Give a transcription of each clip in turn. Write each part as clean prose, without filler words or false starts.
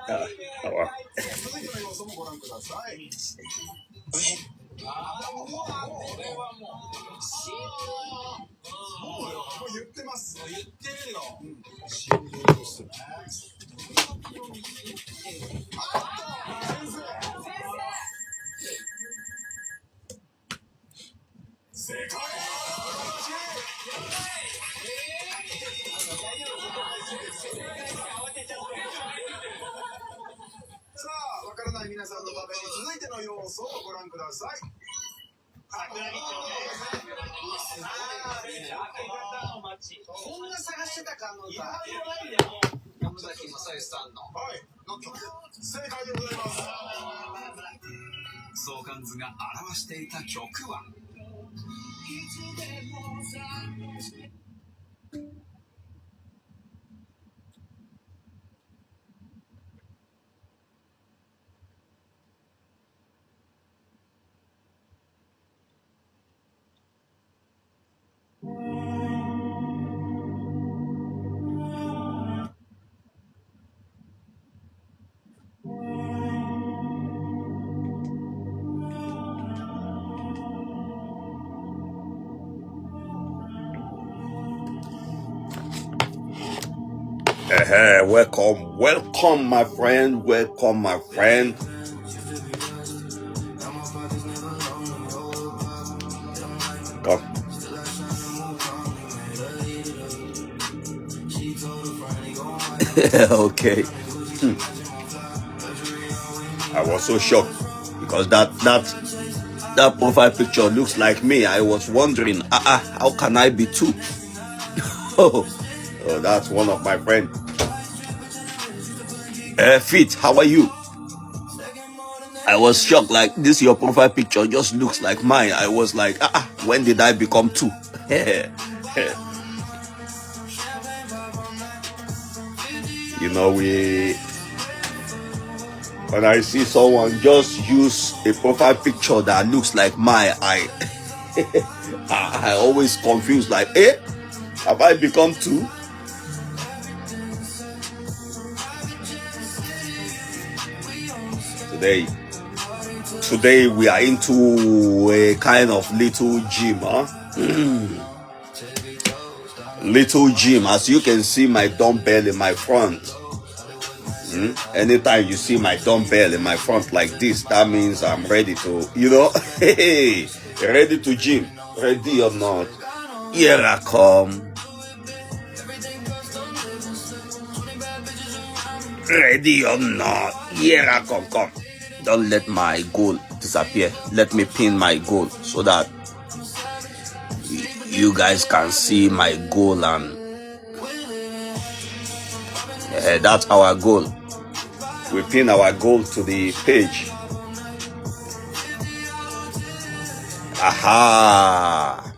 わからない皆さんのために続いての要素をご覧ください。こんな探してたかのか。山崎正義さんの。はい。正解でございます。相関図が表していた曲は。Welcome, my friend. Welcome, my friend. Come. Okay. I was so shocked because that profile picture looks like me. I was wondering, how can I be two? Oh, that's one of my friends. Fit, how are you? I was shocked, like this your profile picture just looks like mine. I was like, when did I become two? You know, when I see someone just use a profile picture that looks like mine, I always confused, like, have I become two? Today we are into a kind of little gym, little gym. As you can see my dumbbell in my front. Anytime you see my dumbbell in my front like this, that means I'm ready to, ready to gym. Ready or not, here I come. Ready or not, here I come. Don't let my goal disappear. Let me pin my goal so that you guys can see my goal, and that's our goal. We pin our goal to the page. Aha!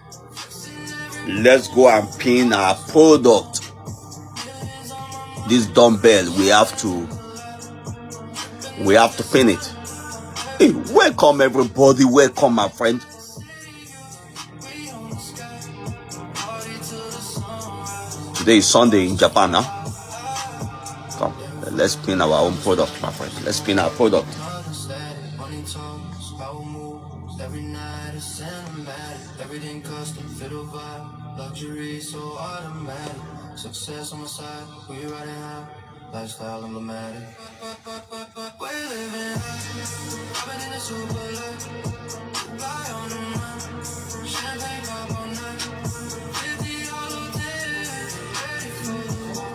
Let's go and pin our product. This dumbbell, we have to pin it. Hey, welcome everybody. Welcome, my friend. Today is Sunday in Japan, huh? Come, let's pin our own product, my friend. Let's pin our product. Success on my side, we riding high, lifestyle emblematic. We living high, in the super light, fly on the run, champagne pop all night, 50 all day, ready for the war,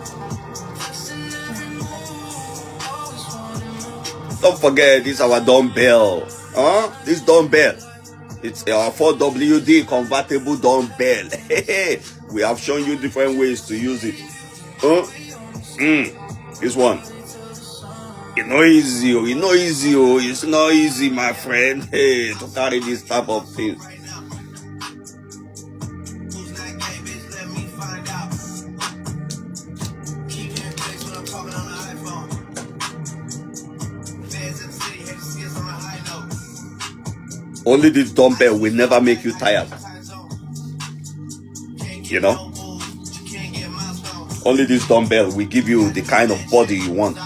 flexing every move, always wanting more. Don't forget, this is our dumbbell, this dumbbell. It's our 4WD convertible dumbbell. We have shown you different ways to use it. This one. It's not easy. It's not easy, my friend. Hey, to carry this type of things. Only this dumbbell will never make you tired. Only this dumbbell will give you the kind of body you want.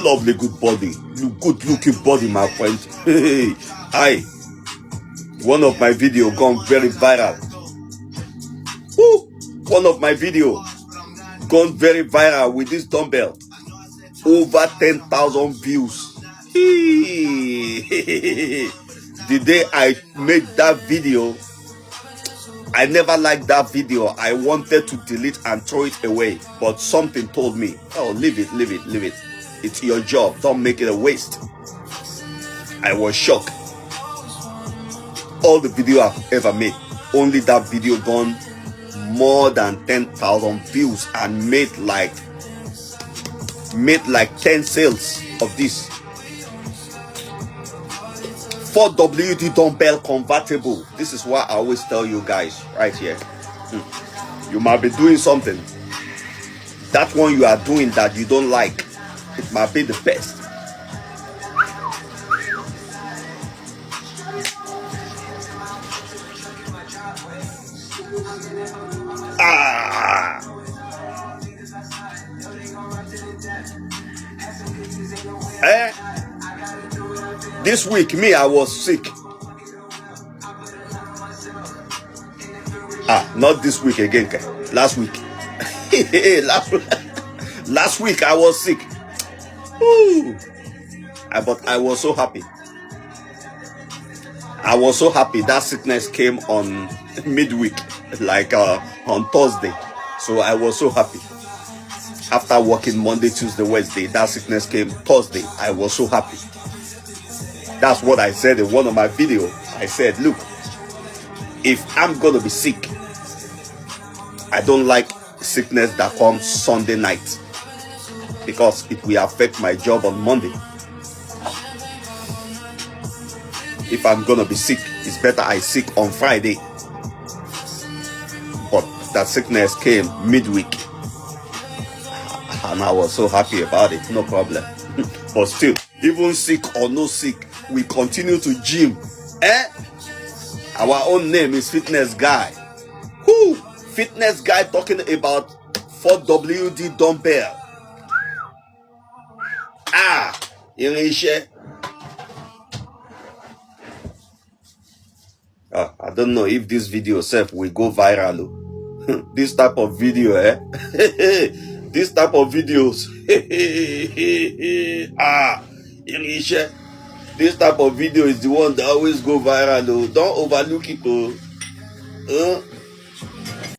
Lovely, good body. Good looking body, my friend. Hey, one of my video gone very viral. Woo! One of my video gone very viral with this dumbbell. Over 10,000 views. The day I made that video, I never liked that video. I wanted to delete and throw it away, but something told me, oh, leave it. It's your job. Don't make it a waste. I was shocked. All the video I've ever made, only that video gone more than 10,000 views and made like 10 sales of this. 4WD dumbbell convertible. This is what I always tell you guys right here. You might be doing something. That one you are doing that you don't like, it might be the best. This week, me, I was sick. Not this week again. Last week. Last week I was sick. But I was so happy. I was so happy that sickness came on midweek, like on Thursday. So I was so happy. After working Monday, Tuesday, Wednesday, that sickness came Thursday. I was so happy. That's what I said in one of my videos. I said, look, if I'm gonna be sick, I don't like sickness that comes Sunday night, because it will affect my job on Monday. If I'm gonna be sick, it's better I sick on Friday. But that sickness came midweek, and I was so happy about it. No problem. But still, even sick or no sick, we continue to gym. Our own name is Fitness Guy. Who? Fitness Guy talking about 4WD dumbbell. I don't know if this video self will go viral. This type of video, this type of videos. This type of video is the one that always go viral. Don't overlook it.